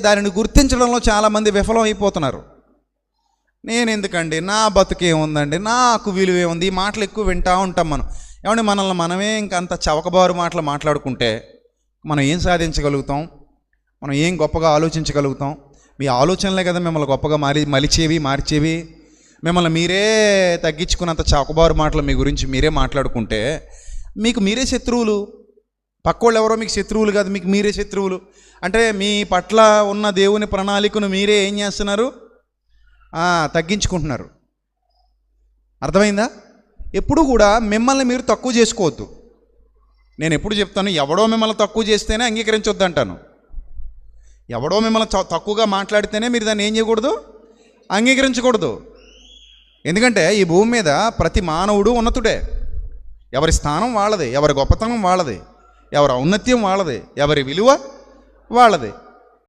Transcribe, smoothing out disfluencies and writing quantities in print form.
దానిని గుర్తించడంలో చాలామంది విఫలం అయిపోతున్నారు. నేను ఎందుకండి, నా బతుకేముందండి, నాకు విలువే ఉంది, ఈ మాటలు ఎక్కువ వింటూ ఉంటాం మనం. ఏమంటే మనల్ని మనమే ఇంకంత చవకబారు మాటలు మాట్లాడుకుంటే మనం ఏం సాధించగలుగుతాం? మనం ఏం గొప్పగా ఆలోచించగలుగుతాం? మీ ఆలోచనలే కదా మిమ్మల్ని గొప్పగా మార్చేవి. మిమ్మల్ని మీరే తగ్గించుకున్నంత చవకబారు మాటలు మీ గురించి మీరే మాట్లాడుకుంటే మీకు మీరే శత్రువులు. పక్కోళ్ళు ఎవరో మీకు శత్రువులు కాదు, మీకు మీరే శత్రువులు. అంటే మీ పట్ల ఉన్న దేవుని ప్రణాళికను మీరే ఏం చేస్తున్నారు? తగ్గించుకుంటున్నారు. అర్థమైందా? ఎప్పుడు కూడా మిమ్మల్ని మీరు తక్కువ చేసుకోవద్దు. నేను ఎప్పుడు చెప్తాను, ఎవడో మిమ్మల్ని తక్కువ చేస్తేనే అంగీకరించొద్దు అంటాను. ఎవడో మిమ్మల్ని తక్కువగా మాట్లాడితేనే మీరు దాన్ని ఏం చేయకూడదు? అంగీకరించకూడదు. ఎందుకంటే ఈ భూమి మీద ప్రతి మానవుడు ఉన్నతుడే. ఎవరి స్థానం వాళ్ళది, ఎవరి గొప్పతనం వాళ్ళది, ఎవరి ఔన్నత్యం వాళ్ళది, ఎవరి విలువ వాళ్ళది.